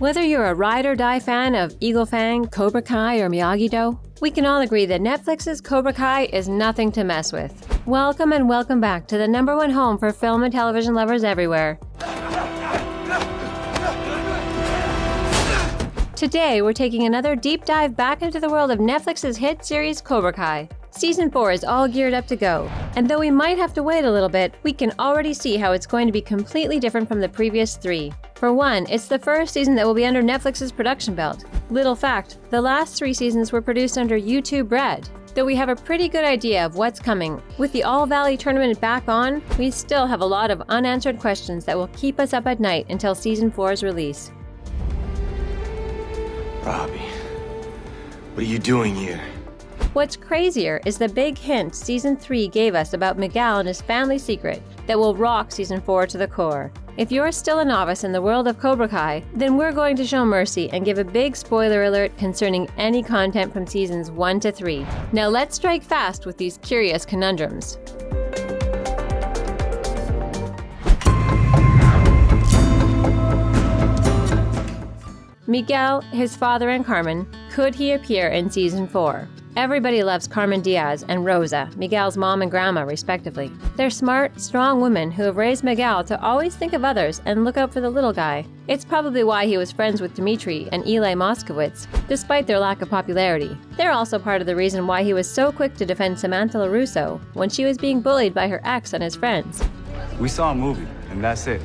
Whether you're a ride-or-die fan of Eagle Fang, Cobra Kai, or Miyagi Do, we can all agree that Netflix's Cobra Kai is nothing to mess with. Welcome and welcome back to the #1 home for film and television lovers everywhere. Today, we're taking another deep dive back into the world of Netflix's hit series Cobra Kai. Season 4 is all geared up to go, and though we might have to wait a little bit, we can already see how it's going to be completely different from the previous 3. For one, it's the first season that will be under Netflix's production belt. Little fact, the last 3 seasons were produced under YouTube Red. Though we have a pretty good idea of what's coming, with the All Valley tournament back on, we still have a lot of unanswered questions that will keep us up at night until Season 4's release. Robbie, what are you doing here? What's crazier is the big hint Season 3 gave us about Miguel and his family secret that will rock Season 4 to the core. If you're still a novice in the world of Cobra Kai, then we're going to show mercy and give a big spoiler alert concerning any content from Seasons 1 to 3. Now let's strike fast with these curious conundrums. Miguel, his father, and Carmen, could he appear in Season 4? Everybody loves Carmen Diaz and Rosa, Miguel's mom and grandma, respectively. They're smart, strong women who have raised Miguel to always think of others and look out for the little guy. It's probably why he was friends with Dmitri and Eli Moskowitz, despite their lack of popularity. They're also part of the reason why he was so quick to defend Samantha LaRusso when she was being bullied by her ex and his friends. We saw a movie, and that's it.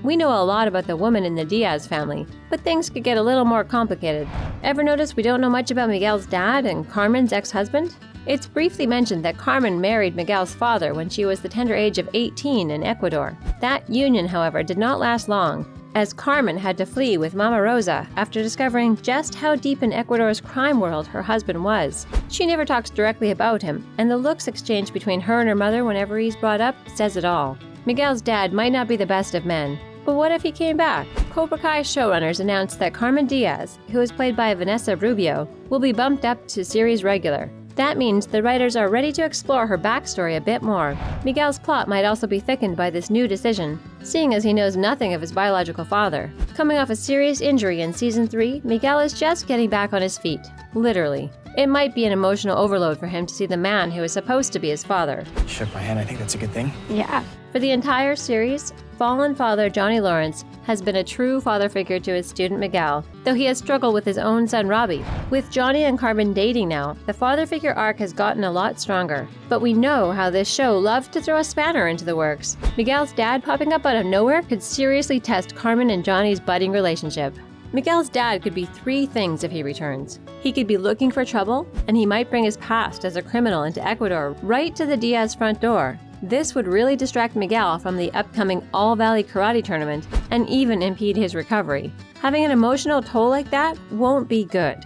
We know a lot about the woman in the Diaz family, but things could get a little more complicated. Ever notice we don't know much about Miguel's dad and Carmen's ex-husband? It's briefly mentioned that Carmen married Miguel's father when she was the tender age of 18 in Ecuador. That union, however, did not last long, as Carmen had to flee with Mama Rosa after discovering just how deep in Ecuador's crime world her husband was. She never talks directly about him, and the looks exchanged between her and her mother whenever he's brought up says it all. Miguel's dad might not be the best of men, but what if he came back? Cobra Kai showrunners announced that Carmen Diaz, who is played by Vanessa Rubio, will be bumped up to series regular. That means the writers are ready to explore her backstory a bit more. Miguel's plot might also be thickened by this new decision, seeing as he knows nothing of his biological father. Coming off a serious injury in Season 3, Miguel is just getting back on his feet. Literally. It might be an emotional overload for him to see the man who is supposed to be his father. You shook my hand, I think that's a good thing. Yeah. For the entire series, fallen father Johnny Lawrence has been a true father figure to his student Miguel, though he has struggled with his own son Robbie. With Johnny and Carmen dating now, the father figure arc has gotten a lot stronger. But we know how this show loved to throw a spanner into the works. Miguel's dad popping up out of nowhere could seriously test Carmen and Johnny's budding relationship. Miguel's dad could be 3 things if he returns. He could be looking for trouble, and he might bring his past as a criminal into Ecuador right to the Diaz front door. This would really distract Miguel from the upcoming All Valley Karate tournament and even impede his recovery. Having an emotional toll like that won't be good.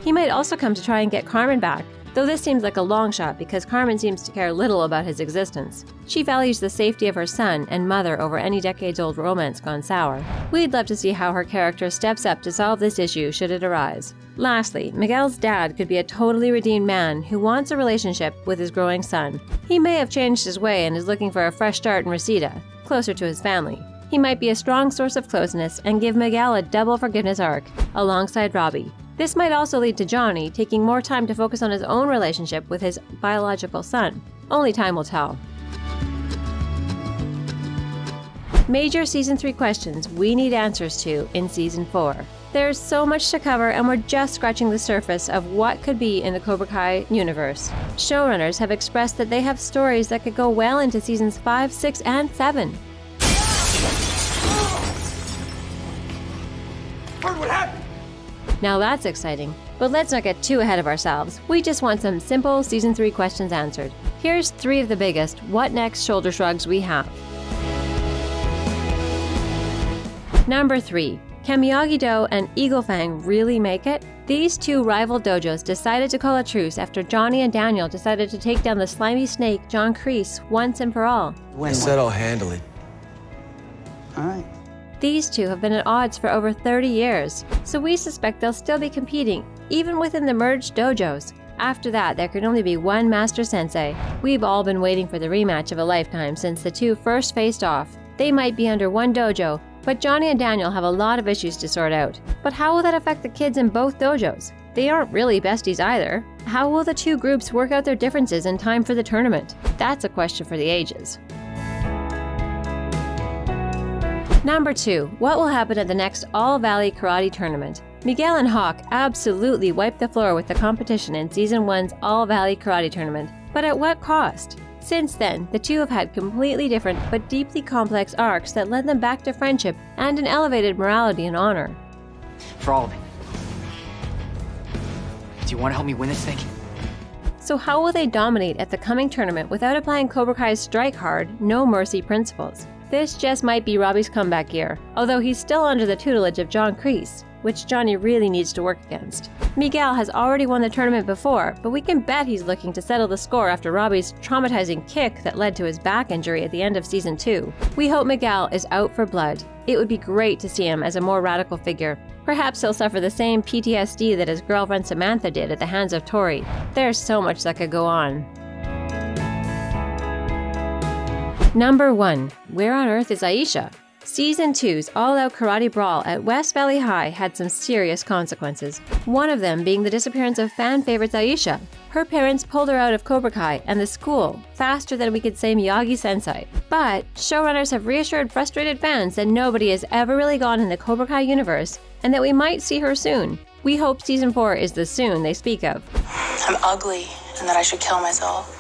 He might also come to try and get Carmen back, though this seems like a long shot because Carmen seems to care little about his existence. She values the safety of her son and mother over any decades-old romance gone sour. We'd love to see how her character steps up to solve this issue should it arise. Lastly, Miguel's dad could be a totally redeemed man who wants a relationship with his growing son. He may have changed his way and is looking for a fresh start in Reseda, closer to his family. He might be a strong source of closeness and give Miguel a double forgiveness arc, alongside Robbie. This might also lead to Johnny taking more time to focus on his own relationship with his biological son. Only time will tell. Major Season 3 questions we need answers to in Season 4. There's so much to cover, and we're just scratching the surface of what could be in the Cobra Kai universe. Showrunners have expressed that they have stories that could go well into Seasons 5, 6, and 7. What happened? Now that's exciting, but let's not get too ahead of ourselves. We just want some simple Season 3 questions answered. Here's 3 of the biggest what next shoulder shrugs we have. Number 3. Can Miyagi Do and Eagle Fang really make it? These 2 rival dojos decided to call a truce after Johnny and Daniel decided to take down the slimy snake John Kreese once and for all. I said I'll handle it. All right. These 2 have been at odds for over 30 years, so we suspect they'll still be competing, even within the merged dojos. after that, there can only be one master sensei. We've all been waiting for the rematch of a lifetime since the two first faced off. They might be under one dojo, but Johnny and Daniel have a lot of issues to sort out. But how will that affect the kids in both dojos? They aren't really besties either. How will the two groups work out their differences in time for the tournament? That's a question for the ages. Number 2. What will happen at the next All-Valley Karate Tournament? Miguel and Hawk absolutely wiped the floor with the competition in Season 1's All-Valley Karate Tournament, but at what cost? Since then, the two have had completely different but deeply complex arcs that led them back to friendship and an elevated morality and honor. For all of it. Do you want to help me win this thing? So how will they dominate at the coming tournament without applying Cobra Kai's strike hard, no mercy principles? This just might be Robbie's comeback year, although he's still under the tutelage of John Kreese, which Johnny really needs to work against. Miguel has already won the tournament before, but we can bet he's looking to settle the score after Robbie's traumatizing kick that led to his back injury at the end of Season 2. We hope Miguel is out for blood. It would be great to see him as a more radical figure. Perhaps he'll suffer the same PTSD that his girlfriend Samantha did at the hands of Tori. There's so much that could go on. Number 1. Where on earth is Aisha? Season 2's all-out karate brawl at West Valley High had some serious consequences. One of them being the disappearance of fan favorites Aisha. Her parents pulled her out of Cobra Kai and the school faster than we could say Miyagi-sensei. But showrunners have reassured frustrated fans that nobody has ever really gone in the Cobra Kai universe and that we might see her soon. We hope Season 4 is the soon they speak of. I'm ugly and that I should kill myself.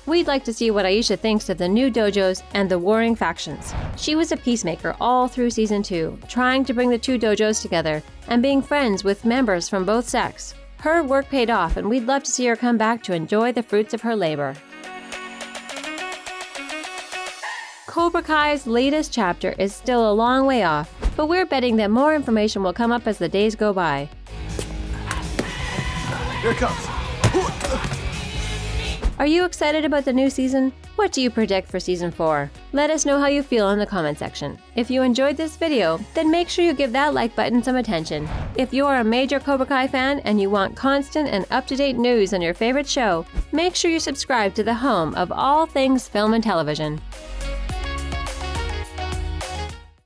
We'd like to see what Aisha thinks of the new dojos and the warring factions. She was a peacemaker all through Season 2, trying to bring the two dojos together and being friends with members from both sects. Her work paid off, and we'd love to see her come back to enjoy the fruits of her labor. Cobra Kai's latest chapter is still a long way off, but we're betting that more information will come up as the days go by. Here it comes. Are you excited about the new season? What do you predict for Season 4? Let us know how you feel in the comment section. If you enjoyed this video, then make sure you give that like button some attention. If you're a major Cobra Kai fan and you want constant and up-to-date news on your favorite show, make sure you subscribe to the home of all things film and television.